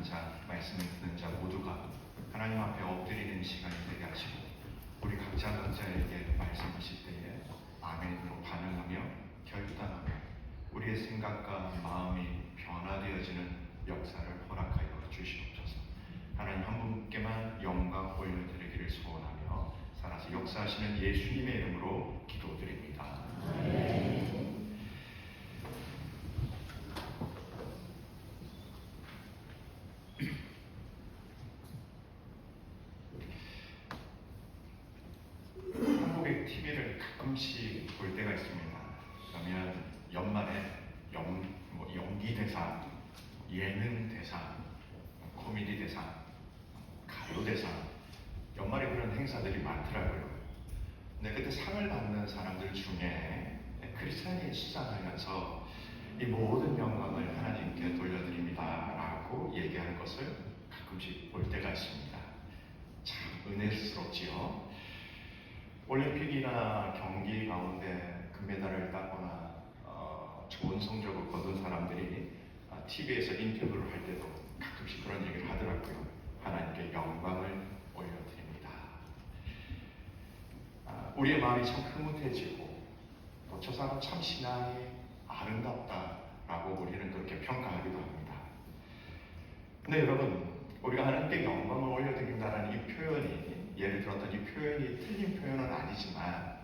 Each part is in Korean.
자, 말씀을 듣는 자 모두가 하나님 앞에 엎드리는 시간이 되게 하시고 우리 각자 각자에게 말씀하실 때에 아멘으로 반응하며 결단하며 우리의 생각과 마음이 변화되어지는 역사를 허락하여 주시옵소서. 하나님 한 분께만 영광 올려드리기를 소원하며 살아서 역사하시는 예수님의 이름으로 기도드립니다. 한국의 TV를 가끔씩 볼 때가 있습니다. 그러면 연말에 연기 대상, 예능 대상, 코미디 대상, 가요 대상, 연말에 그런 행사들이 많더라고요. 근데 그때 상을 받는 사람들 중에 크리스찬이 수상하면서 이 모든 영광을 하나님께 돌려드립니다 라고 얘기하는 것을 가끔씩 볼 때가 있습니다. 참 은혜스럽지요. 올림픽이나 경기 가운데 금메달을 따거나 좋은 성적을 거둔 사람들이 TV에서 인터뷰를 할 때도 가끔씩 그런 얘기를 하더라고요. 하나님께 영광을 올려드립니다. 우리의 마음이 참 흐뭇해지고 또 저 사람 참 신앙이 아름답다라고 우리는 그렇게 평가하기도 합니다. 근데 여러분, 우리가 하나님께 영광을 올려드린다는 이 표현이, 예를 들었던 이 표현이 틀린 표현은 아니지만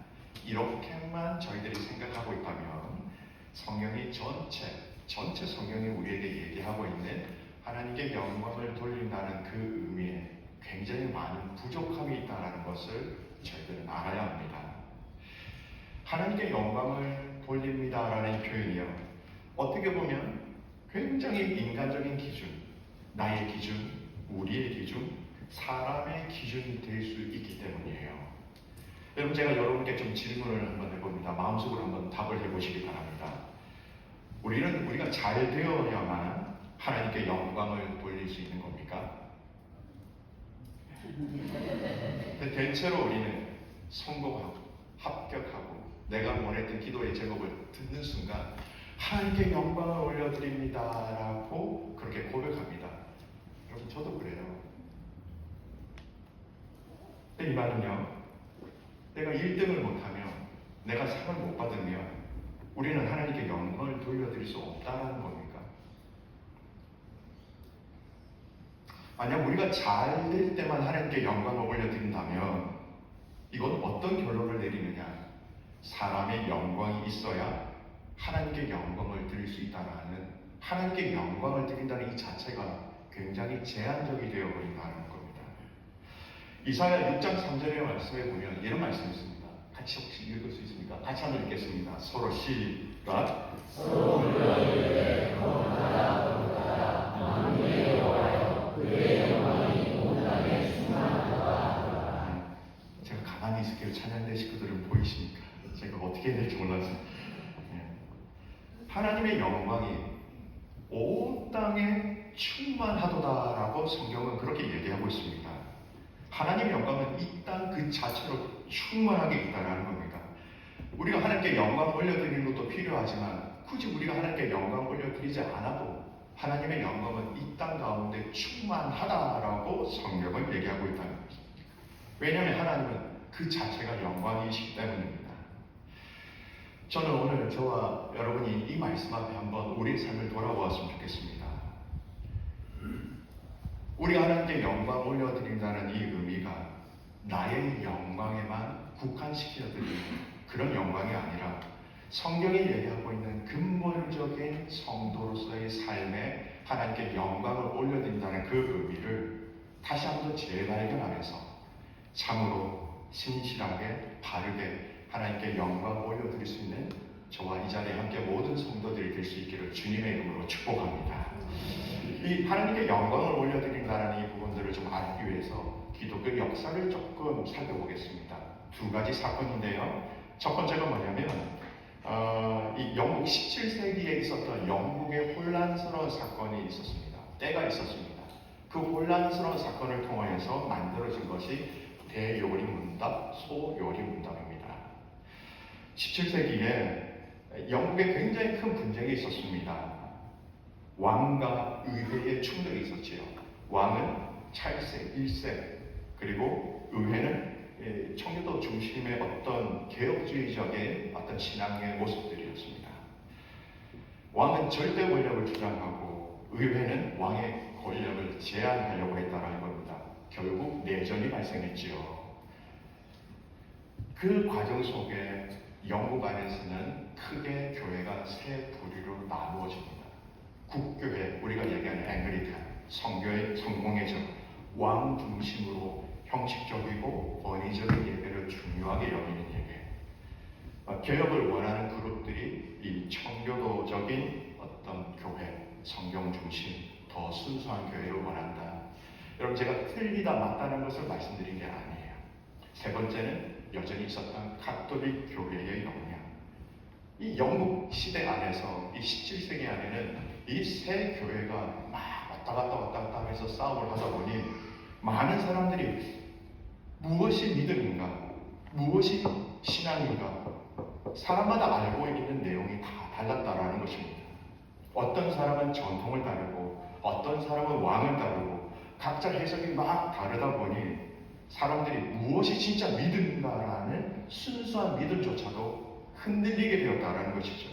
이렇게만 저희들이 생각하고 있다면 성경이 전체 성경이 우리에게 얘기하고 있는 하나님께 영광을 돌린다는 그 의미에 굉장히 많은 부족함이 있다는 것을 저희들은 알아야 합니다. 하나님께 영광을 돌립니다라는 표현이요, 어떻게 보면 굉장히 인간적인 기준, 나의 기준, 우리의 기준, 사람의 기준이 될 수 있기 때문이에요. 여러분, 제가 여러분께 좀 질문을 한번 해봅니다. 마음속으로 한번 답을 해보시기 바랍니다. 우리가 잘 되어야만 하나님께 영광을 돌릴 수 있는 겁니까? 대체로 우리는 성공하고 합격하고 내가 원했던 기도의 제목을 듣는 순간 하나님께 영광을 올려드립니다 라고 그렇게 고백합니다. 여러분, 저도 그래요. 근데 이 말은요, 내가 1등을 못하면, 내가 상을 못 받으면 우리는 하나님께 영광을 돌려드릴 수 없다는 겁니까? 만약 우리가 잘 될 때만 하나님께 영광을 올려드린다면 이건 어떤 결론을 내리느냐? 사람의 영광이 있어야 하나님께 영광을 드릴 수 있다는, 하나님께 영광을 드린다는 이 자체가 굉장히 제한적이 되어버린다는 겁니다. 이사야 6장 3절의 말씀에 보면 이런 말씀이 있습니다. 같이 혹시 읽을 수 있습니까? 같이 한번 읽겠습니다. 서로 시작. 서로 불러이르되 거룩하다 만민의 여호와여 그의 영광이 온 땅에 충만하도다. 제가 가만히 있을게요. 찬양대 식구들은 보이십니까? 제가 어떻게 해야 될지 몰라서. 하나님의 영광이 온 땅에 충만하도다라고 성경은 그렇게 얘기하고 있습니다. 하나님의 영광은 이 땅 그 자체로 충만하게 있다는 겁니다. 우리가 하나님께 영광 올려드리는 것도 필요하지만 굳이 우리가 하나님께 영광 올려드리지 않아도 하나님의 영광은 이 땅 가운데 충만하다라고 성경은 얘기하고 있다는 것입니다. 왜냐하면 하나님은 그 자체가 영광이시기 때문입니다. 저는 오늘 저와 여러분이 이 말씀 앞에 한번 우리의 삶을 돌아보았으면 좋겠습니다. 우리가 하나님께 영광 올려드린다는 이 의미가 나의 영광에만 국한시켜드리는 그런 영광이 아니라 성경이 얘기하고 있는 근본적인 성도로서의 삶에 하나님께 영광을 올려드린다는 그 의미를 다시 한번 재발견하면서 참으로 신실하게 바르게 하나님께 영광을 올려드릴 수 있는 저와 이 자리에 함께 모든 성도들이 될 수 있기를 주님의 이름으로 축복합니다. 이 하나님께 영광을 올려드린다는 이 부분들을 좀 알기 위해서 기독교 역사를 조금 살펴보겠습니다. 두 가지 사건인데요. 첫 번째가 뭐냐면 이 영국 17세기에 있었던 영국의 혼란스러운 사건이 있었습니다. 때가 있었습니다. 그 혼란스러운 사건을 통해서 만들어진 것이 대요리문답, 소요리문답입니다. 17세기에 영국에 굉장히 큰 분쟁이 있었습니다. 왕과 의회의 충돌이 있었지요. 왕은 찰세, 일세, 그리고 의회는 청교도 중심의 어떤 개혁주의적인 어떤 신앙의 모습들이었습니다. 왕은 절대 권력을 주장하고 의회는 왕의 권력을 제한하려고 했다는 겁니다. 결국 내전이 발생했지요. 그 과정 속에 영국 안에서는 크게 교회가 세 부류로 나누어집니다. 국교회, 우리가 얘기하는 앵글리칸, 성교의 성공회적, 왕 중심으로 형식적이고 권위적인 예배를 중요하게 여기는 예배. 개혁을 원하는 그룹들이 이 청교도적인 어떤 교회, 성경 중심, 더 순수한 교회를 원한다. 여러분, 제가 틀리다 맞다는 것을 말씀드린 게 아니에요. 세 번째는 여전히 있었던 가톨릭 교회의 역량. 이 영국 시대 안에서 이 17세기 안에는 이 세 교회가 막 왔다 갔다 하면서 싸움을 하다 보니 많은 사람들이 무엇이 믿음인가, 무엇이 신앙인가, 사람마다 알고 있는 내용이 다 달랐다라는 것입니다. 어떤 사람은 전통을 따르고 어떤 사람은 왕을 따르고 각자 해석이 막 다르다 보니 사람들이 무엇이 진짜 믿음인가라는 순수한 믿음조차도 흔들리게 되었다는 것이죠.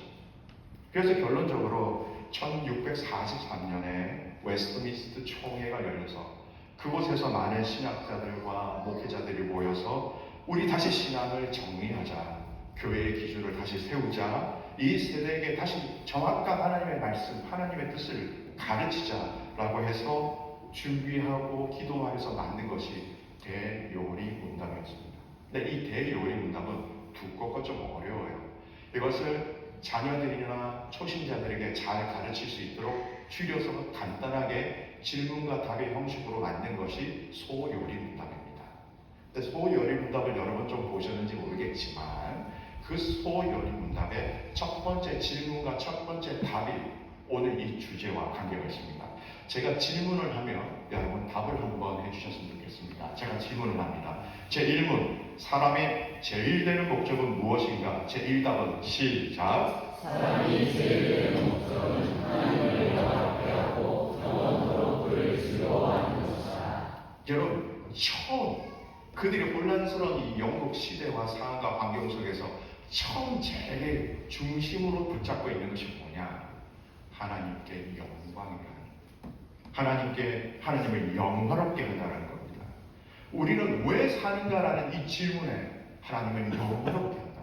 그래서 결론적으로 1643년에 웨스트민스터 총회가 열려서 그곳에서 많은 신학자들과 목회자들이 모여서 우리 다시 신앙을 정리하자, 교회의 기준을 다시 세우자, 이 세대에게 다시 정확한 하나님의 말씀, 하나님의 뜻을 가르치자라고 해서 준비하고 기도하면서 만든 것이 대요리 문답이었습니다. 근데 이 대요리 문답은 두껍고 좀 어려워요. 이것을 자녀들이나 초신자들에게 잘 가르칠 수 있도록 줄여서 간단하게 질문과 답의 형식으로 만든 것이 소요리 문답입니다. 근데 소요리 문답을 여러분 좀 보셨는지 모르겠지만 그 소요리 문답의 첫 번째 질문과 첫 번째 답이 오늘 이 주제와 관계가 있습니다. 제가 질문을 하면 여러분 답을 한번 해주셨으면 좋겠습니다. 제가 질문을 합니다. 제1문, 사람의 제일 되는 목적은 무엇인가? 제1답은 시작. 사람이 제일 되는 목적은 하나님을 영화롭게 하고 영원토록 그를 즐거워하는 것이다. 여러분, 처음 그들이 혼란스러운 이 영국 시대와 상황과 환경 속에서 처음 제일 중심으로 붙잡고 있는 것이 뭐냐? 하나님께 영광이라. 하나님께 하나님을 영화롭게 한다는 겁니다. 우리는 왜 사는가라는 이 질문에 하나님을 영화롭게 한다,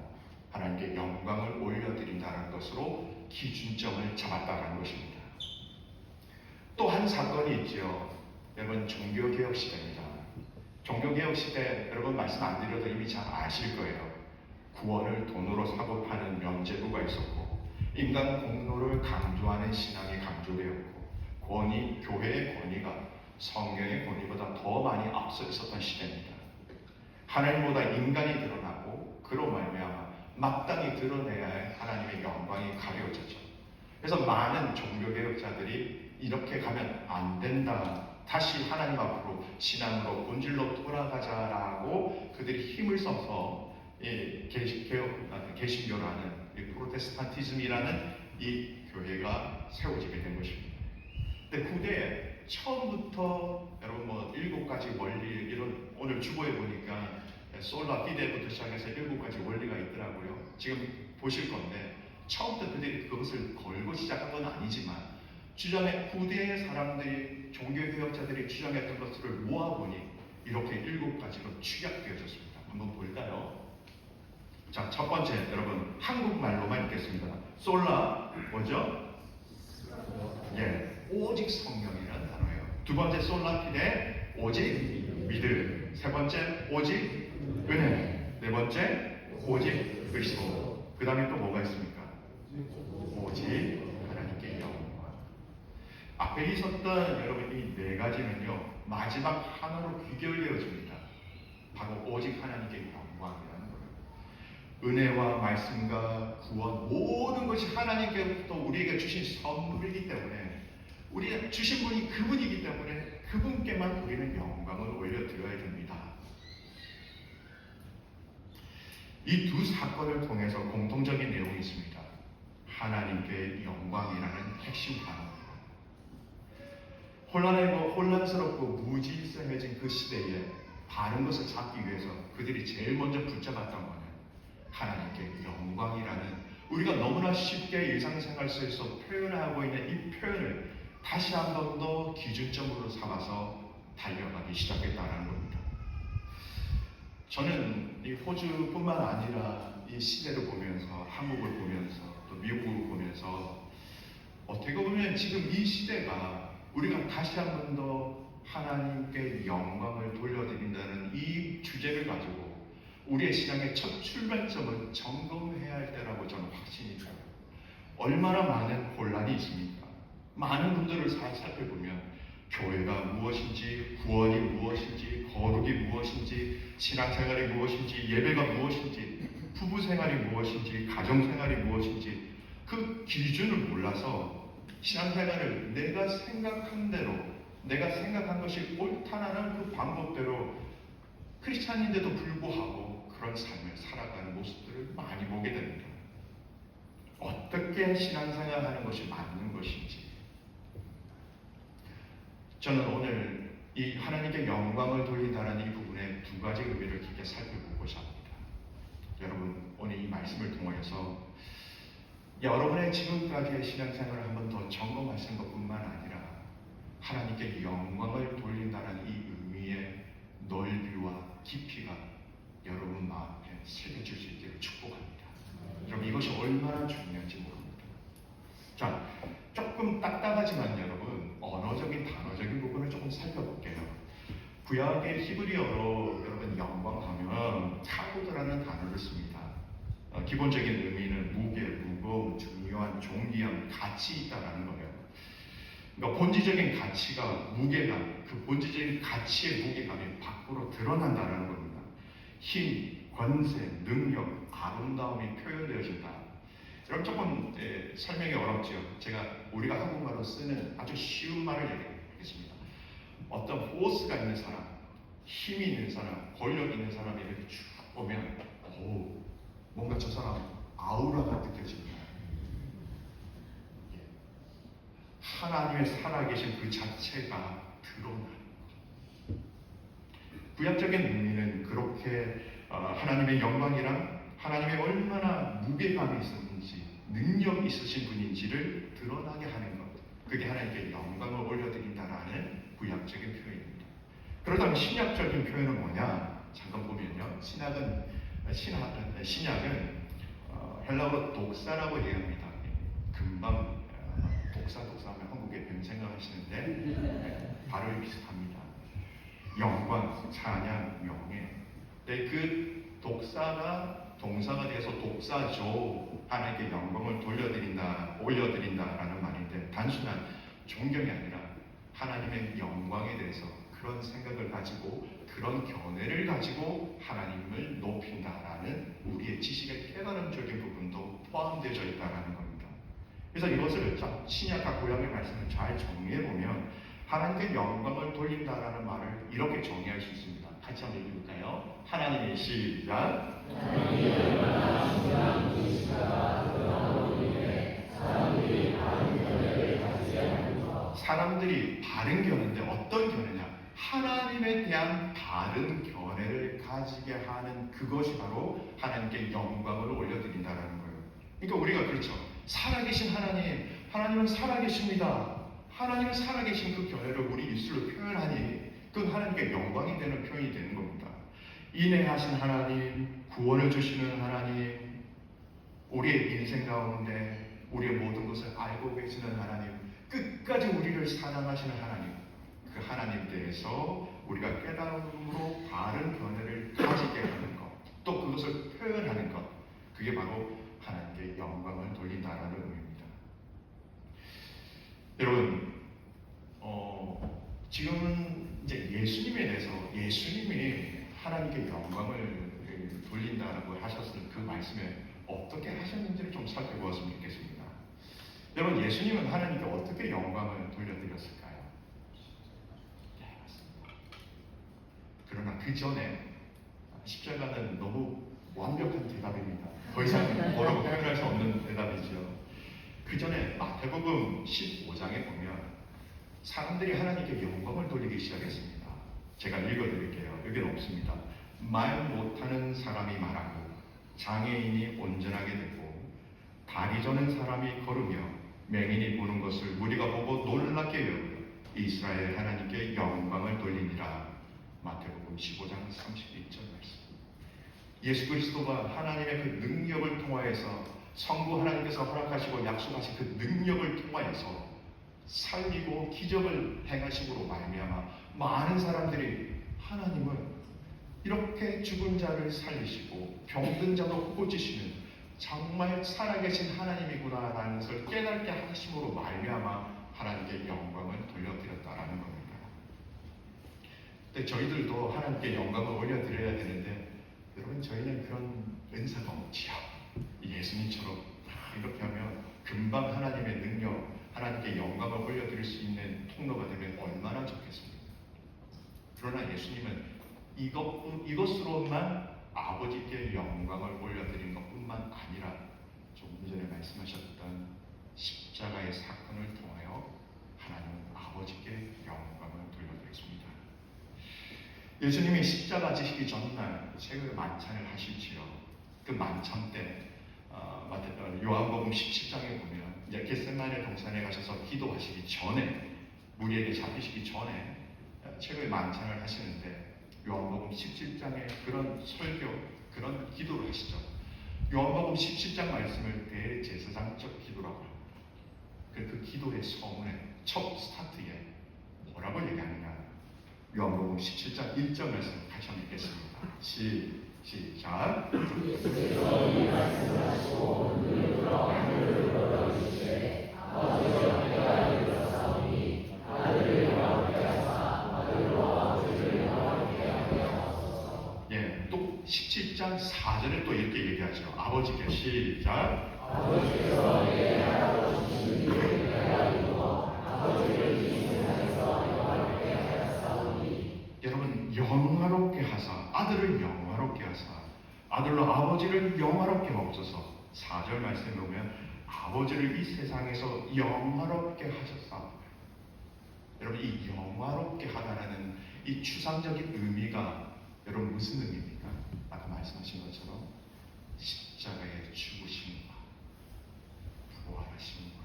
하나님께 영광을 올려드린다는 것으로 기준점을 잡았다는 것입니다. 또 한 사건이 있죠. 여러분, 종교개혁 시대입니다. 종교개혁 시대 여러분 말씀 안 드려도 이미 잘 아실 거예요. 구원을 돈으로 사고 파는 면제부가 있었고 인간 공로를 강조하는 신앙이 강조되었고 권위, 교회의 권위가 성경의 권위보다 더 많이 앞서 있었던 시대입니다. 하나님보다 인간이 드러나고 그로 말미암아 마땅히 드러내야 할 하나님의 영광이 가려졌죠. 그래서 많은 종교개혁자들이 이렇게 가면 안 된다, 다시 하나님 앞으로 신앙으로 본질로 돌아가자라고 그들이 힘을 써서 개신교라는 프로테스탄티즘이라는 이 교회가 세워지게 된 것입니다. 근데 후대에 처음부터 여러분 뭐 7가지 원리, 이런 오늘 주보에 보니까 솔라 피데부터 시작해서 7가지 원리가 있더라고요. 지금 보실 건데 처음부터 그들이 그것을 걸고 시작한 건 아니지만 주장의 후대의 사람들이, 종교개혁자들이 주장했던 것들을 모아보니 이렇게 7가지로 축약되어졌습니다. 한번 볼까요? 자, 첫 번째, 여러분 한국말로만 읽겠습니다. 솔라 뭐죠? 오직 성령이라는 단어예요. 두 번째 솔라 피데, 오직 믿음. 세 번째 오직 은혜. 네 번째 오직 그리스도. 그 다음에 또 뭐가 있습니까? 오직 하나님께 영광. 앞에 있었던 여러분 이 4가지는요 마지막 하나로 귀결되어집니다. 바로 오직 하나님께 영광이라는 거예요. 은혜와 말씀과 구원, 모든 것이 하나님께부터 우리에게 주신 선물이기 때문에, 우리가 주신 분이 그분이기 때문에 그분께만 우리는 영광을 올려드려야 됩니다. 이 두 사건을 통해서 공통적인 내용이 있습니다. 하나님께 영광이라는 핵심 단어입니다. 혼란스럽고 무질서해진 그 시대에 바른 것을 찾기 위해서 그들이 제일 먼저 붙잡았던 것은 하나님께 영광이라는, 우리가 너무나 쉽게 일상생활 속에서 표현하고 있는 이 표현을 다시 한 번 더 기준점으로 삼아서 달려가기 시작했다는 겁니다. 저는 이 호주뿐만 아니라 이 시대를 보면서, 한국을 보면서 또 미국을 보면서 어떻게 보면 지금 이 시대가 우리가 다시 한 번 더 하나님께 영광을 돌려드린다는 이 주제를 가지고 우리의 신앙의 첫 출발점을 점검해야 할 때라고 저는 확신이 들어요. 얼마나 많은 혼란이 있습니까? 많은 분들을 살펴보면 교회가 무엇인지, 구원이 무엇인지, 거룩이 무엇인지, 신앙생활이 무엇인지, 예배가 무엇인지, 부부생활이 무엇인지, 가정생활이 무엇인지 그 기준을 몰라서 신앙생활을 내가 생각한 대로, 내가 생각한 것이 옳다라는 그 방법대로 크리스찬인데도 불구하고 그런 삶을 살아가는 모습들을 많이 보게 됩니다. 어떻게 신앙생활 하는 것이 맞는 것인지, 저는 오늘 이 하나님께 영광을 돌린다는 이 부분의 두 가지 의미를 깊게 살펴보고자 합니다. 여러분, 오늘 이 말씀을 통해서 여러분의 지금까지의 신앙생활을 한 번 더 점검하시는 것뿐만 아니라 하나님께 영광을 돌린다는 이 의미의 넓이와 깊이가 여러분 마음에 새겨질 수 있기를 축복합니다. 여러분, 이것이 얼마나 중요한지 모릅니다. 자, 조금 딱딱하지만 여러분, 언어적인 단어적인 부분을 조금 살펴볼게요. 구약의 히브리어로 여러분 영광하면 카보드라는 단어를 씁니다. 기본적인 의미는 무게, 무거움, 중요한, 존귀함, 가치 있다라는 거예요. 그러니까 본질적인 가치가, 무게감, 그 본질적인 가치의 무게감이 밖으로 드러난다는 겁니다. 힘, 권세, 능력, 아름다움이 표현되어진다. 여러분, 조금 설명이 어렵죠. 제가 우리가 한국말로 쓰는 아주 쉬운 말을 얘기하겠습니다. 어떤 포스가 있는 사람, 힘이 있는 사람, 권력 있는 사람이 이렇게 쭉 보면 뭔가 저 사람 아우라가 느껴집니다. 하나님의 살아계신 그 자체가 드러나는 것. 구약적인 의미는 그렇게 하나님의 영광이랑 하나님의 얼마나 무게감이 있었는지, 능력이 있으신 분인지를 드러나게 하는 것. 그게 하나님께 영광을 올려드린다라는 구약적인 표현입니다. 그렇다면 신약적인 표현은 뭐냐? 잠깐 보면요. 신약은 헬라어로 독사라고 얘기합니다. 금방 독사하면 한국에 뱀 생각하시는데 발음이 비슷합니다. 영광, 찬양, 명예. 그 독사가 동사가 돼서 독사죠. 하나님께 영광을 올려드린다라는 말인데, 단순한 존경이 아니라 하나님의 영광에 대해서 그런 생각을 가지고, 그런 견해를 가지고 하나님을 높인다라는 우리의 지식의 깨달음적인 부분도 포함되어 있다는 겁니다. 그래서 이것을 신약과 구약의 말씀을 잘 정리해보면 하나님께 영광을 돌린다라는 말을 이렇게 정의할 수 있습니다. 같이 한번 읽어볼까요? 하나님의 시작. 사람들이 바른 견해인데 어떤 견해냐? 하나님에 대한 바른 견해를 가지게 하는 그것이 바로 하나님께 영광을 올려드린다라는 거예요. 그러니까 우리가 그렇죠. 살아계신 하나님, 하나님은 살아계십니다. 하나님은 살아계신 그 견해를 우리 입술로 표현하니 그 하나님께 영광이 되는 표현이 되는 겁니다. 인내하신 하나님, 구원을 주시는 하나님, 우리의 인생 가운데 우리의 모든 것을 알고 계시는 하나님, 끝까지 우리를 사랑하시는 하나님, 그 하나님 대해서 우리가 깨달음으로 바른 견해를 가지게 하는 것, 또 그것을 표현하는 것, 그게 바로 하나님께 영광을 돌린다라는 의미입니다. 여러분, 지금은 이제 예수님에 대해서, 예수님이 하나님께 영광을 돌린다라고 하셨을 그 말씀에 어떻게 하셨는지를 좀 살펴보았으면 좋겠습니다. 여러분, 예수님은 하나님께 어떻게 영광을 돌려드렸을까요? 네, 맞습니다. 그러나 그 전에 십자가는 너무 완벽한 대답입니다. 더 이상 뭐라고 표현할 수 없는 대답이죠. 그 전에 마태복음 15장에 보면 사람들이 하나님께 영광을 돌리기 시작했습니다. 제가 읽어드릴게요. 여기는 없습니다. 말 못하는 사람이 말하고 장애인이 온전하게 되고 다리 저는 사람이 걸으며 맹인이 보는 것을 무리가 보고 놀랍게 여겨 이스라엘 하나님께 영광을 돌리니라. 마태복음 15장 31절 말씀. 예수 그리스도가 하나님의 그 능력을 통하여서 성부 하나님께서 허락하시고 약속하신 그 능력을 통하여서 살리고 기적을 행하심으로 말미암아 많은 사람들이 하나님은 이렇게 죽은 자를 살리시고 병든 자도 고치시는 정말 살아계신 하나님이구나라는 것을 깨닫게 하심으로 말미암아 하나님께 영광을 돌려드렸다라는 겁니다. 근데 저희들도 하나님께 영광을 올려드려야 되는데 여러분, 저희는 그런 은사가 없지요. 예수님처럼 이렇게 하면 금방 하나님의 능력, 하나님께 영광을 올려드릴 수 있는 통로가 되면 얼마나 좋겠습니까? 그러나 예수님은 이것으로만 아버지께 영광을 올려드린 것뿐만 아니라 조금 전에 말씀하셨던 십자가의 사건을 통하여 하나님은 아버지께 영광을 돌려드렸습니다. 예수님이 십자가 지시기 전날 새벽에 만찬을 하실지요. 그 만찬 때 요한복음 17장에 보면 이제 겟세마네 동산에 가셔서 기도하시기 전에, 무리에게 잡히시기 전에 최후의 만찬을 하시는데 요한복음 17장에 그런 설교, 그런 기도를 하시죠. 요한복음 17장 말씀을 대제사장적 기도라고 합니다. 그 기도의 서문에 첫 스타트에 뭐라고 얘기하느냐? 요한복음 17장 1절 말씀 같이 한번 읽겠습니다. 시작. 예수께서 이 말씀하시고 눈을 들어 하늘을 걸어주시되 아버지여 내가 이르렀사오니 아들을 영화롭게 하사 아들로 아버지를 영화롭게 하게 하옵소서. 예, 또 17장 4절에 또 이렇게 얘기하죠. 아버지께 시작. 아버지께서 내게 하라고 주신 일을 내가 이루어 아버지를 이 세상에서 영화롭게 하였사오니. 여러분, 영화롭게 하사, 아들을 영화롭게 하사, 아들로 아버지를 영화롭게 하옵소서. 4절 말씀에 보면 아버지를 이 세상에서 영화롭게 하셨사. 여러분, 이 영화롭게 하다라는 이 추상적인 의미가 여러분 무슨 의미입니까? 아까 말씀하신 것처럼 십자가의 죽으심과 부활하심과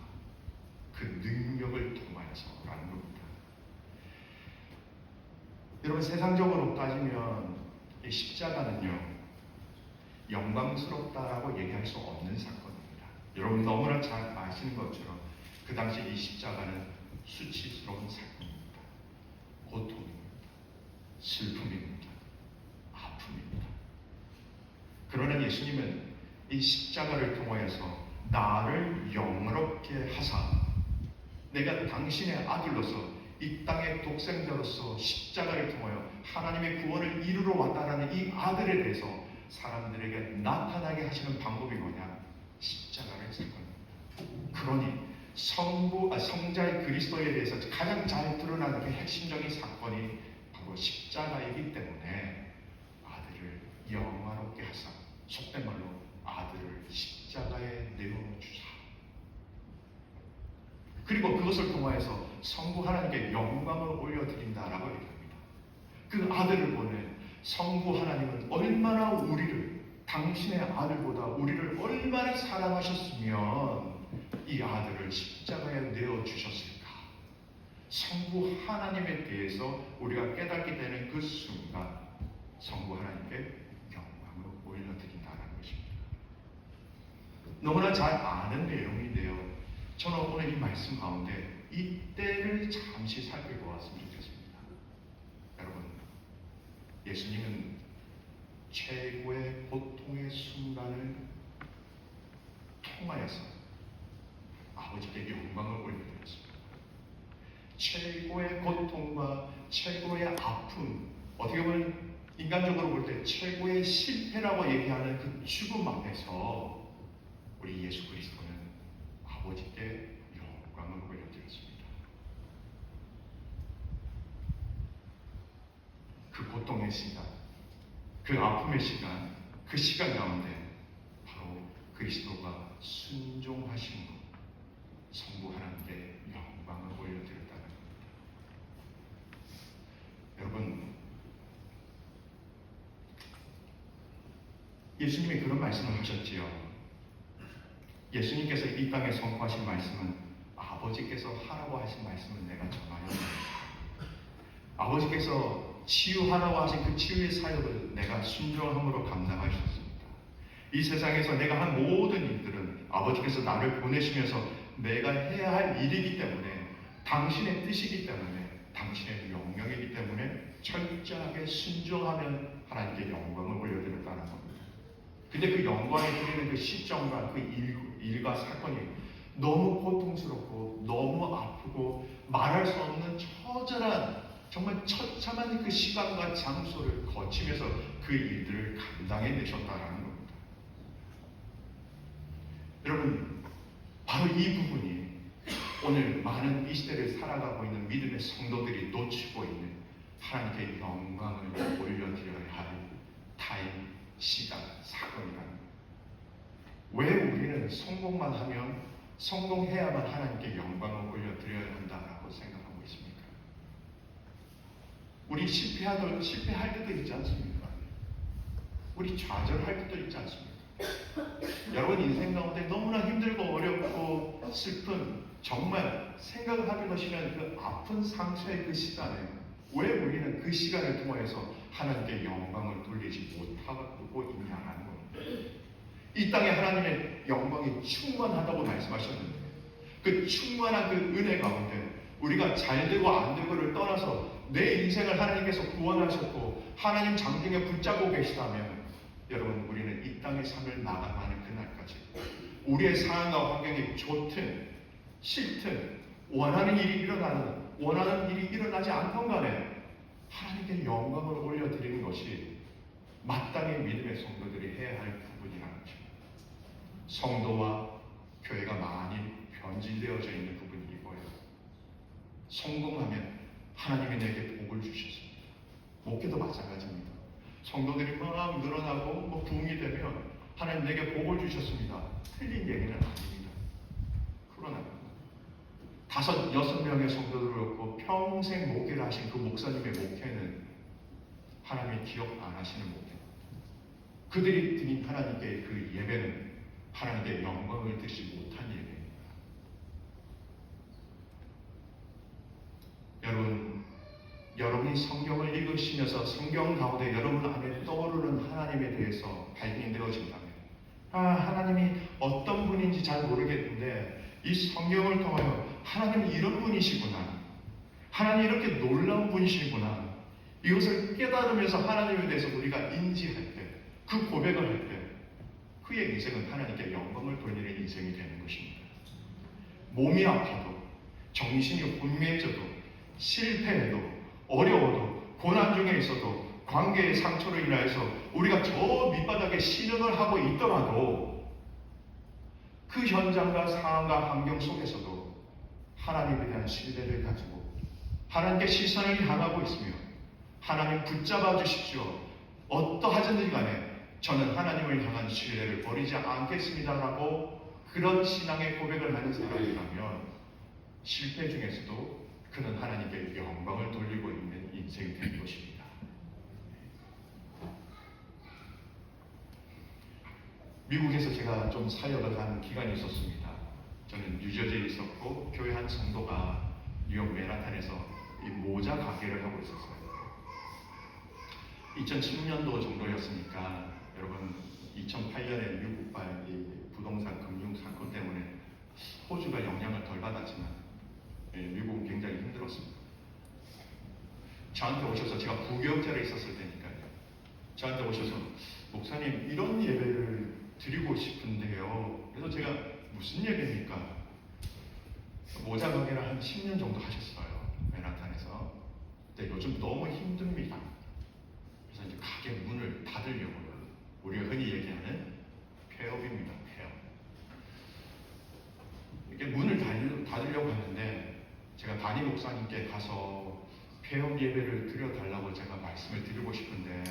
그 능력을 통하여서라는 겁니다. 여러분, 세상적으로 따지면 이 십자가는요, 영광스럽다라고 얘기할 수 없는 사건입니다. 여러분 너무나 잘 아시는 것처럼 그 당시 이 십자가는 수치스러운 사건입니다. 고통입니다. 슬픔입니다. 아픔입니다. 그러나 예수님은 이 십자가를 통하여서 나를 영화롭게 하사, 내가 당신의 아들로서 이 땅의 독생자로서 십자가를 통하여 하나님의 구원을 이루러 왔다라는 이 아들에 대해서 사람들에게 나타나게 하시는 방법이 뭐냐? 십자가를 사건입니다. 그러니 성자의 그리스도에 대해서 가장 잘 드러나는 그 핵심적인 사건이 바로 십자가이기 때문에 아들을 영화롭게 하사, 속된 말로 아들을 십자가에 내어주사, 그리고 그것을 통하여서 성부 하나님께 영광을 올려드린다라고 얘기합니다. 그 아들을 보낸 성부 하나님은 얼마나 우리를, 당신의 아들보다 우리를 얼마나 사랑하셨으면 이 아들을 십자가에 내어주셨을까? 성부 하나님에 대해서 우리가 깨닫게 되는 그 순간 성부 하나님께 영광을 올려드린다는 것입니다. 너무나 잘 아는 내용인데요, 저는 오늘 이 말씀 가운데 이때를 잠시 살펴보았으면 좋겠습니다. 여러분, 예수님은 최고의 고통의 순간을 통하여서 아버지께 영광을 올려드렸습니다. 최고의 고통과 최고의 아픔, 어떻게 보면 인간적으로 볼 때 최고의 실패라고 얘기하는 그 죽음 앞에서 우리 예수 그리스도는 아버지께 영광을 올려드렸습니다. 그 고통의 시간, 그 아픔의 시간, 그 시간 가운데 바로 그리스도가 순종하심으로 성부 하나님께 영광을 올려드렸다는 겁니다. 예수님이 그런 말씀을 하셨지요. 예수님께서 이 땅에 선포하신 말씀은 아버지께서 하라고 하신 말씀은 내가 전하였다. 아버지께서 치유하라고 하신 그 치유의 사역을 내가 순종함으로 감당하셨습니다. 이 세상에서 내가 한 모든 일들은 아버지께서 나를 보내시면서 내가 해야 할 일이기 때문에, 당신의 뜻이기 때문에, 당신의 명령이기 때문에 철저하게 순종하면 하나님께 영광을 올려드렸다는 겁니다. 근데 그 영광에 드리는 그 시점과 그 일과 사건이 너무 고통스럽고 너무 아프고 말할 수 없는 처절한, 정말 처참한 그 시간과 장소를 거치면서 그 일들을 감당해내셨다는 겁니다. 여러분, 바로 이 부분이 오늘 많은 이 시대를 살아가고 있는 믿음의 성도들이 놓치고 있는 하나님께 영광을 올려드려야 할 타임, 시간, 사건이라는 거예요. 왜 우리는 성공만 하면, 성공해야만 하나님께 영광을 올려드려야 한다라고 생각하고 있습니까? 우리 실패할 때도 있지 않습니까? 우리 좌절할 때도 있지 않습니까? 여러분 인생 가운데 너무나 힘들고 어렵고 슬픈, 정말 생각을 하기도 싫은 그 아픈 상처의 그 시간에 왜 우리는 그 시간을 통해서 하나님께 영광을 돌리지 못하고 있냐는 겁니다. 이 땅에 하나님의 영광이 충만하다고 말씀하셨는데, 그 충만한 그 은혜 가운데 우리가 잘 되고 안 되고를 떠나서 내 인생을 하나님께서 구원하셨고 하나님 장중에 붙잡고 계시다면, 여러분 우리는 이 땅의 삶을 나아가는 그날까지 우리의 상황과 환경이 좋든 싫든 원하는 일이 일어나지 않던 간에 하나님께 영광을 올려드리는 것이 마땅히 믿음의 성도들이 해야 할 부분이라는 거죠. 성도와 교회가 많이 변질되어져 있는 부분이 이거예요. 성공하면 하나님이 내게 복을 주셨습니다. 목회도 마찬가지입니다. 성도들이 막 늘어나고 부흥이 되면 하나님 내게 복을 주셨습니다. 틀린 얘기는 아닙니다. 그러나 5, 6명의 성도들을 놓고 평생 목회를 하신 그 목사님의 목회는 하나님이 기억 안 하시는 목회. 그들이 드린 하나님께 그 예배는 하나님께 영광을 드리지 못한 예배입니다. 여러분이 성경을 읽으시면서 성경 가운데 여러분 안에 떠오르는 하나님에 대해서 발견되어진다면, 하나님이 어떤 분인지 잘 모르겠는데 이 성경을 통하여 하나님은 이런 분이시구나, 하나님 이렇게 놀라운 분이시구나, 이것을 깨달으면서 하나님에 대해서 우리가 인지할 때, 그 고백을 할 때, 그의 인생은 하나님께 영광을 돌리는 인생이 되는 것입니다. 몸이 아파도, 정신이 혼미해져도, 실패해도, 어려워도, 고난 중에 있어도, 관계의 상처로 인하여서 우리가 저 밑바닥에 신음을 하고 있더라도 그 현장과 상황과 환경 속에서도 하나님에 대한 신뢰를 가지고 하나님께 시선을 향하고 있으며, 하나님 붙잡아 주십시오, 어떠하든지 간에 저는 하나님을 향한 신뢰를 버리지 않겠습니다라고 그런 신앙의 고백을 하는 사람이라면 실패 중에서도 그는 하나님께 영광을 돌리고 있는 인생이 될 것입니다. 미국에서 제가 좀 사역을 한 기간이 있었습니다. 저는 뉴저지에 있었고 교회 한 성도가 뉴욕 맨하탄에서 이 모자 가게를 하고 있었어요. 2010년도 정도였으니까 여러분 2008년에 미국발 이 부동산 금융 사건 때문에 호주가 영향을 덜 받았지만 미국은 굉장히 힘들었습니다. 저한테 오셔서, 제가 부교육자로 있었을 때니까요, 저한테 오셔서 목사님 이런 예배를 드리고 싶은데요. 그래서 제가 무슨 예배입니까? 모자 가게를 한 10년 정도 하셨어요, 맨하탄에서. 근데 요즘 너무 힘듭니다. 그래서 이제 가게 문을 닫으려고요. 우리가 흔히 얘기하는 폐업입니다. 폐업. 이렇게 문을 닫으려고 하는데 제가 담임 목사님께 가서 폐업 예배를 드려달라고 제가 말씀을 드리고 싶은데,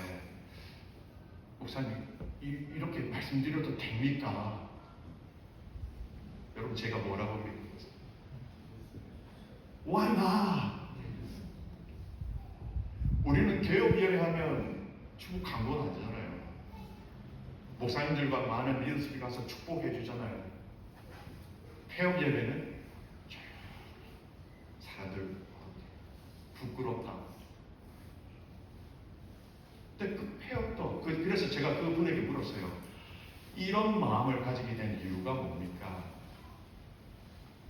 목사님 이렇게 말씀드려도 됩니까? 여러분 제가 뭐라고 합니까? Why not? 우리는 개업 예배하면 주고 광고는 하잖아요. 목사님들과 많은 리더십이 가서 축복해 주잖아요. 폐업 예배는 사람들 부끄럽다. 근데 그 폐업도 그래서 제가 그분에게 물었어요. 이런 마음을 가지게 된 이유가 뭡니까?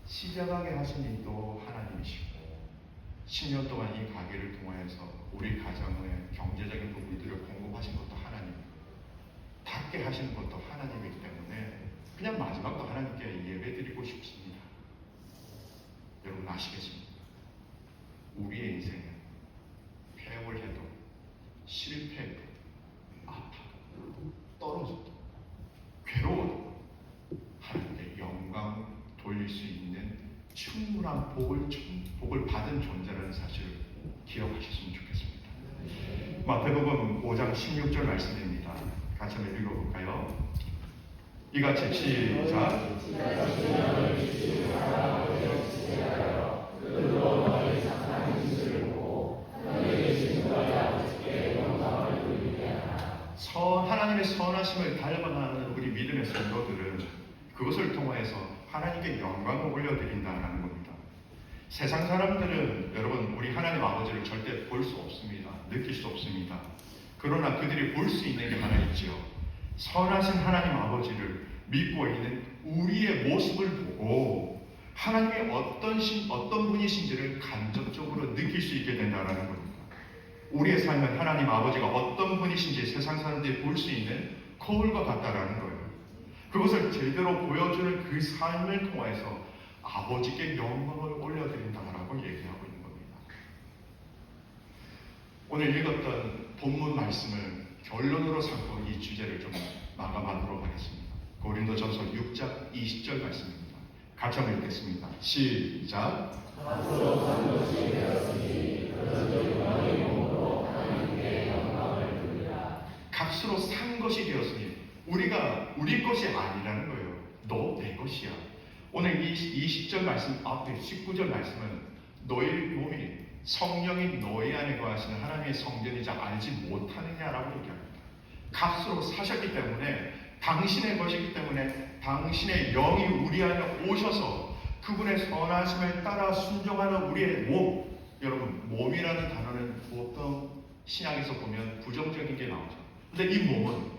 시작하게 하신 이도 하나님이시고 10년 동안 이 가게를 통하여서 우리 가정의 경제적인 부분들을 공급하신 것도 하나님, 닿게 하시는 것도 하나님이기 때문에 그냥 마지막으로 하나님께 예배드리고 싶습니다. 여러분 아시겠습니까? 우리의 인생은 폐업을 해도 실패해도 아파도 떨어져도 괴로워도 하나님께 영광 돌릴 수 있는 충분한 복을 받은 존재라는 사실을 기억하셨으면 좋겠습니다. 마태복음 5장 16절 말씀입니다. 같이 한번 읽어볼까요? 이같이 시작. 하나님의 선하심을 닮아가는 우리 믿음의 성도들은 그것을 통하여서 하나님께 영광을 올려드린다는 겁니다. 세상 사람들은 여러분 우리 하나님 아버지를 절대 볼 수 없습니다. 느낄 수 없습니다. 그러나 그들이 볼 수 있는 게 하나 있지요. 선하신 하나님 아버지를 믿고 있는 우리의 모습을 보고 하나님이 어떤 분이신지를 간접적으로 느낄 수 있게 된다는 겁니다. 우리의 삶은 하나님 아버지가 어떤 분이신지 세상 사람들이 볼 수 있는 거울과 같다라는 거예요. 그것을 제대로 보여주는 그 삶을 통해서 아버지께 영광을 올려드린다라고 얘기하고 있는 겁니다. 오늘 읽었던 본문 말씀을 결론으로 삼고 이 주제를 좀 마감하도록 하겠습니다. 고린도전서 6장 20절 말씀입니다. 같이 한번 읽겠습니다. 시작. 앞으로 산 것이 되었으니 값으로 산 것이 되었으니 우리가 우리 것이 아니라는 거예요. 너 내 것이야. 오늘 이 20절 말씀 앞에 19절 말씀은 너희 몸이 성령이 너희 안에 거하시는 하나님의 성전이자 알지 못하느냐라고 얘기합니다. 값으로 사셨기 때문에 당신의 것이기 때문에 당신의 영이 우리 안에 오셔서 그분의 선하심을 따라 순종하는 우리의 몸. 여러분 몸이라는 단어는 보통 신약에서 보면 부정적인 게 나오죠. 근데 이 몸은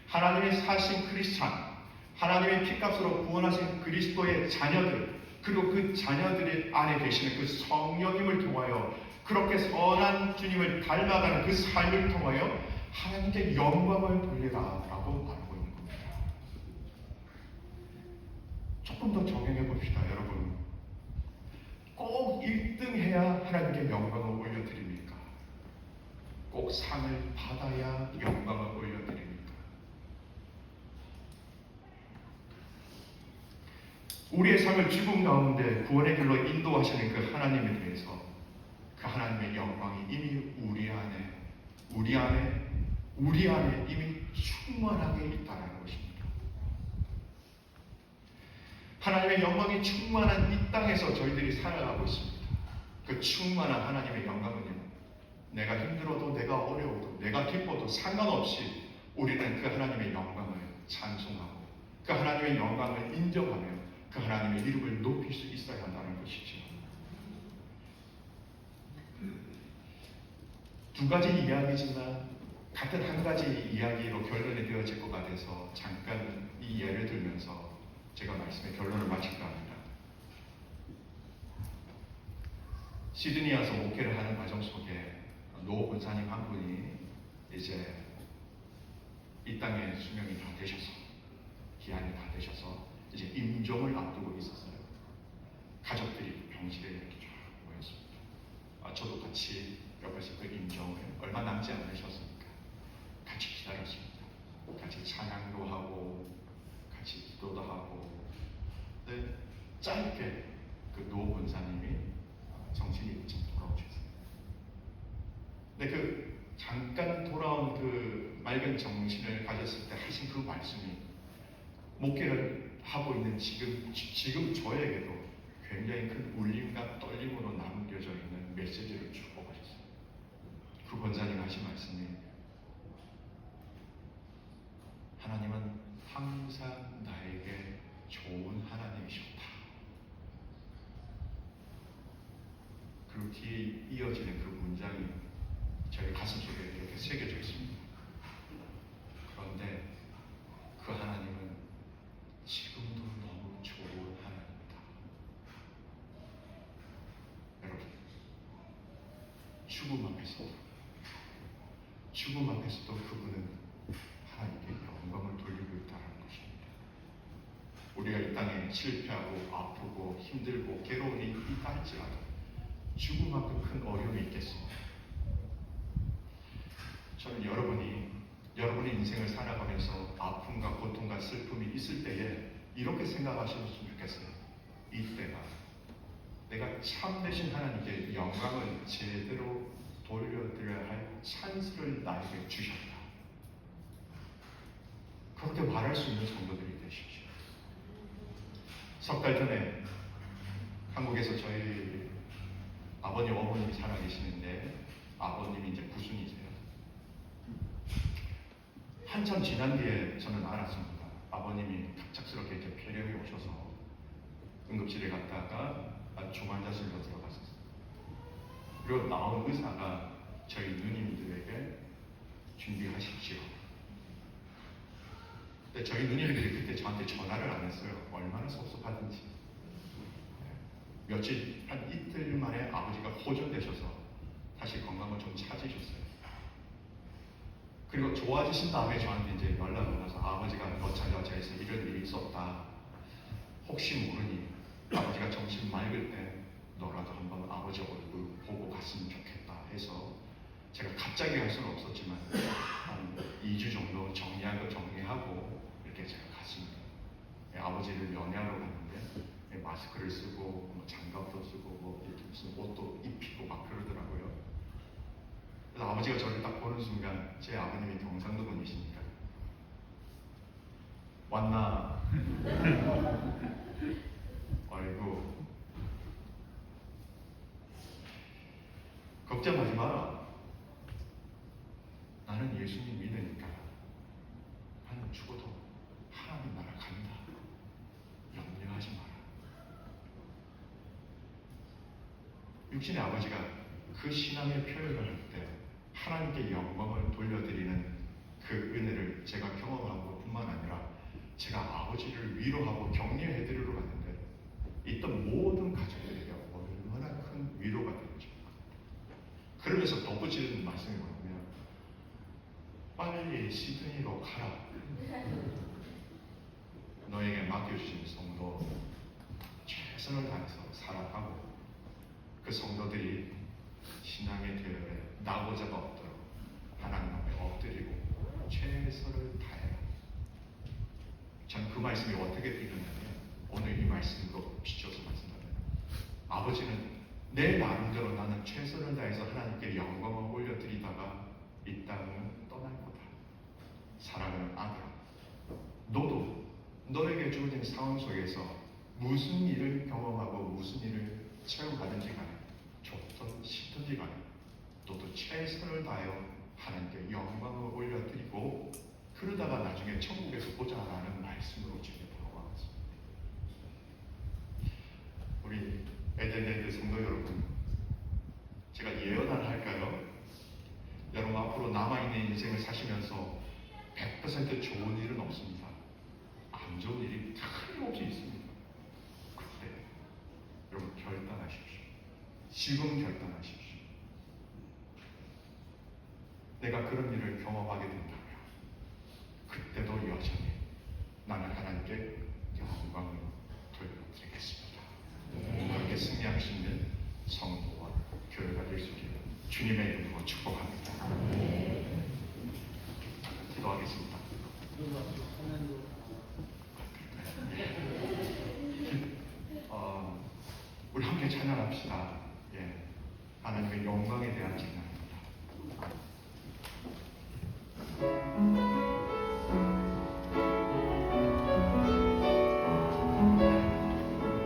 하나님의 사신 크리스찬, 하나님의 피값으로 구원하신 그리스도의 자녀들, 그리고 그 자녀들의 안에 계시는 그 성령님을 통하여 그렇게 선한 주님을 닮아가는 그 삶을 통하여 하나님께 영광을 돌리라라고 말하고 있는 겁니다. 조금 더 적용해 봅시다, 여러분. 꼭 1등 해야 하나님께 영광을 올려드립니까? 꼭 상을 받아야 영광을 올려드립니까? 우리의 삶을 죽음 가운데 구원의 길로 인도하시는 그 하나님에 대해서 그 하나님의 영광이 이미 우리 안에 이미 충만하게 있다는 것입니다. 하나님의 영광이 충만한 이 땅에서 저희들이 살아가고 있습니다. 그 충만한 하나님의 영광은요, 내가 힘들어도 내가 어려워도 내가 기뻐도 상관없이 우리는 그 하나님의 영광을 찬송하고 그 하나님의 영광을 인정하며 그 하나님의 이름을 높일 수 있어야 한다는 것이죠. 두 가지 이야기지만 같은 한 가지 이야기로 결론이 되어질 것 같아서 잠깐 이 예를 들면서 제가 말씀의 결론을 마칠까 합니다. 시드니 와서 목회를 하는 과정 속에 노 권사님 한 분이 이제 이 땅의 수명이 다 되셔서 기한이 다 되셔서 이제 임종을 앞두고 있었어요. 가족들이 병실에 이렇게 쫙 모였습니다. 저도 같이 옆에서 그 임종을 얼마 남지 않으셨으니까 같이 기다렸습니다. 같이 찬양도 하고 같이 기도도 하고. 근데 짧게 그 노 권사님이 정신이 일찍 돌아오셨어요. 근데 그 잠깐 돌아온 그 맑은 정신을 가졌을 때 하신 그 말씀이 목회를 하고 있는 지금 저에게도 굉장히 큰 울림과 떨림으로 남겨져 있는 메시지를 축복하셨어요. 그 권사님 하신 말씀이 하나님은 항상 나에게 좋은 하나님이셨다. 그리고 뒤에 이어지는 그 문장이 저희 가슴속에 이렇게 새겨져 있습니다. 그런데 그 하나님은 지금도 너무 좋은 하나님이다. 여러분, 죽음 앞에서도 그분은 하나님께 영광을 돌리고 있다는 것입니다. 우리가 이 땅에 실패하고 아프고 힘들고 괴로운 일이 있다 할지라도 죽음만큼 큰 어려움이 있겠습니다. 저는 여러분의 인생을 살아가면서 아픔과 고통과 슬픔이 있을 때에 이렇게 생각하시면 좋겠어요. 이때가 내가 참되신 하나님께 영광을 제대로 돌려드려야 할 찬스를 나에게 주셨다. 그렇게 말할 수 있는 성도들이 되십시오. 석 달 전에 한국에서 저희 아버님, 어머님이 살아계시는데 아버님이 이제 구순이세요. 한참 지난 뒤에 저는 알았습니다. 아버님이 갑작스럽게 이렇게 폐렴이 오셔서 응급실에 갔다가 중환자실로 들어갔었어요. 그리고 나온 의사가 저희 누님들에게 준비하십시오. 근데 저희 누님들이 그때 저한테 전화를 안 했어요. 얼마나 섭섭하든지. 며칠, 한 이틀 만에 아버지가 호전되셔서 다시 건강을 좀 찾으셨어요. 그리고 좋아지신 다음에 저한테 이제 연락을 와서 아버지가 너 찾아와서 이런 일이 있었다. 혹시 모르니 아버지가 정신 맑을 때 너라도 한번 아버지 얼굴 보고 갔으면 좋겠다 해서 제가 갑자기 갈 수는 없었지만 한 2주 정도 정리하고 이렇게 제가 갔습니다. 아버지를 면회하러 갔는데 마스크를 쓰고 뭐 장갑도 쓰고 뭐 무슨 옷도 입히고 막 그러더라고요. 그래서 아버지가 저를 딱 보는 순간 제 아버님이 경상도 분이시니까 왔나? 아이고 걱정하지 마라. 나는 예수님 믿으니까 나는 죽어도 하나님 나라 간다. 염려하지 마라. 육신의 아버지가 그 신앙의 표현을 할 때 하나님께 영광을 돌려드리는 그 은혜를 제가 경험한 것뿐만 아니라 제가 아버지를 위로하고 격려해드리러 갔는데 있던 모든 가족들에게 얼마나 큰 위로가 되는지. 그러면서 덧붙이는 말씀이 뭐냐면 빨리 시드니로 가라. 너에게 맡겨주신 성도 최선을 다해서 살아가고 그 성도들이 신앙의 대열에 나고자가 없도록 하나님 앞에 엎드리고 최선을 다해라. 전 그 말씀이 어떻게 들렸냐면 오늘 이 말씀으로 비춰서 말씀드립니다. 아버지는 내 나름대로 나는 최선을 다해서 하나님께 영광을 올려드리다가 이 땅을 떠날 거다. 사랑하는 아들아, 너도 너에게 주어진 상황 속에서 무슨 일을 경험하고 무슨 일을 체험하든지 간에 좋든 싫든지 간에 너도 최선을 다하여 하나님께 영광을 올려드리고 그러다가 나중에 천국에서 보자라는 말씀으로 제게 다가왔습니다. 우리 에덴의 성도 여러분, 제가 예언 하나 할까요? 여러분 앞으로 남아있는 인생을 사시면서 100% 좋은 일은 없습니다. 안 좋은 일이 틀림없이 있습니다. 그때 여러분 결단하십시오. 지금 결단하십시오. 내가 그런 일을 경험하게 된다면 그때도 여전히 나는 하나님께 영광을 돌려드리겠습니다. 그렇게 승리할 수 있는 성도와 교회가 될 수 있기를 주님의 이름으로 축복합니다. 기도하겠습니다. 우리 함께 찬양합시다. 예, 하나님의 영광에 대한 찬양입니다.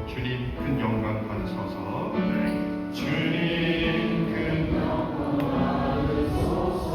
주님 큰 영광 받으소서. 주님 큰 영광 받으소서.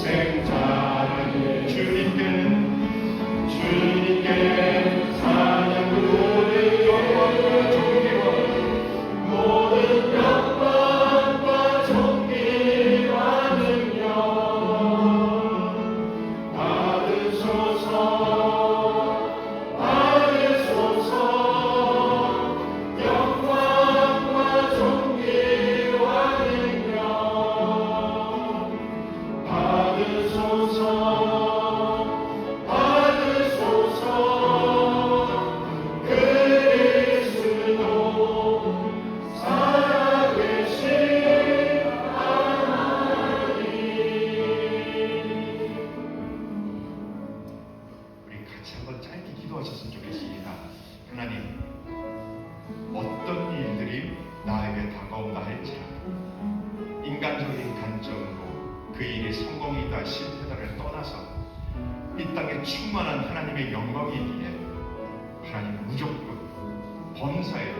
독생자를 주님께 찬양 모든 영광과 존귀와 모든 영광과 존귀와 능력 받으소서 영광과 존귀와 능력 받으소서 그리스도 살아계신 하나님. 우리 같이 한번 짧게 기도하셨으면 좋겠습니다. 하나님, 어떤 일들이 나에게 다가온다 할지라도 인간적인 관점으로 그 일이 성공이다 실패다를 떠나서 이 땅에 충만한 하나님의 영광이 있기에 하나님 무조건 범사에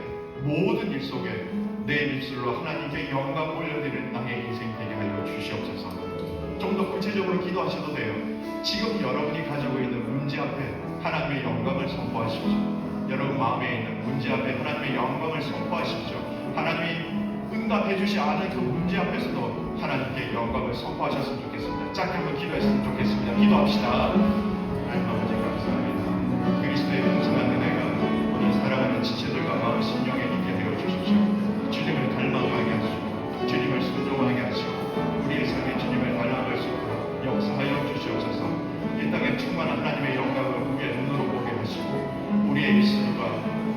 모든 일 속에 내 입술로 하나님께 영광 올려드리는 나의 인생 되게 하여 주시옵소서. 좀 더 구체적으로 기도하셔도 돼요. 지금 여러분이 가지고 있는 문제 앞에 하나님의 영광을 선포하십시오. 여러분 마음에 있는 문제 앞에 하나님의 영광을 선포하십시오. 하나님이 응답해 주시 않은 그 문제 앞에서도 하나님께 영광을 선포하셨으면 좋겠습니다. 짧게 한번 기도했으면 좋겠습니다. 기도합시다. 하나님 아버지 감사합니다. 그리스도의 풍성한 은혜가 우리 사랑하는 지체들과 마음 심령에 있게 하여 주십시오. 주님을 닮아가게 하시고 주님을 순종하게 하시고 우리의 삶에 주님을 닮아갈 수 있도록 역사하여 주시옵소서. 이 땅에 충만한 하나님의 영광을 우리의 눈으로 보게 하시고 우리의 입술과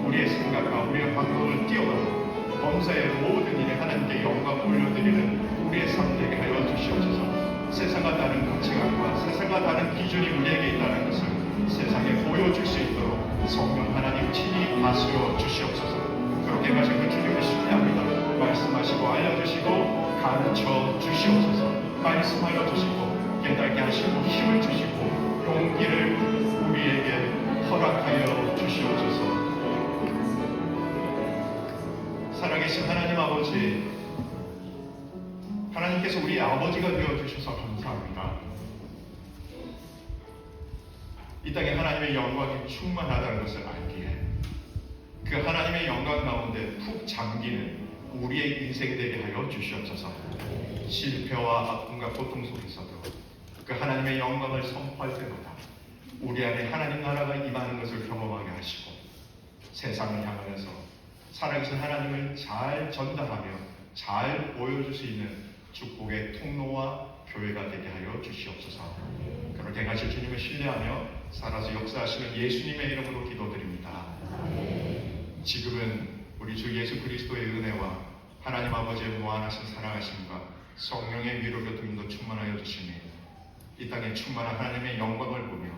우리의 생각과 우리의 방법을 뛰어넘어 범사의 모든 일에 하나님께 영광 올려드리는 우리의 삶 되게 하여 주시옵소서. 세상과 다른 가치관과 세상과 다른 기준이 우리에게 있다는 것을 세상에 보여줄 수 있도록 성령 하나님 친히 다스려 주시옵소서. 그렇게 하신 그 주님을 신뢰합니다. 말씀하시고 알려주시고 가르쳐 주시옵소서. 말씀하여 주시고 깨닫게 하시고 힘을 주시고 용기를 우리에게 허락하여 주시옵소서. 살아계신 하나님 아버지, 하나님께서 우리의 아버지가 되어주셔서 감사합니다. 이 땅에 하나님의 영광이 충만하다는 것을 알기에 그 하나님의 영광 가운데 푹 잠기는 우리의 인생 되게 하여 주시옵소서. 실패와 아픔과 고통 속에서도 그 하나님의 영광을 선포할 때마다 우리 안에 하나님 나라가 임하는 것을 경험하게 하시고 세상을 향하여서 살아계신 하나님을 잘 전달하며 잘 보여줄 수 있는 축복의 통로와 교회가 되게 하여 주시옵소서. 그렇게 가실 주님을 신뢰하며 살아서 역사하시는 예수님의 이름으로 기도드립니다. 지금은 우리 주 예수 그리스도의 은혜와 하나님 아버지의 무한하신 사랑하심과 성령의 위로 교통도 충만하여 주시니 이 땅에 충만한 하나님의 영광을 보며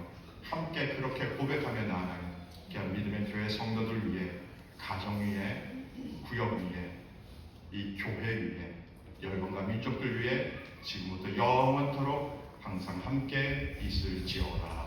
함께 그렇게 고백하며 나아가는 귀한 믿음의 교회 성도들 위해 가정 위에 구역 위에 이 교회 위에 열방과 민족들 위해 지금부터 영원토록 항상 함께 있을지어다.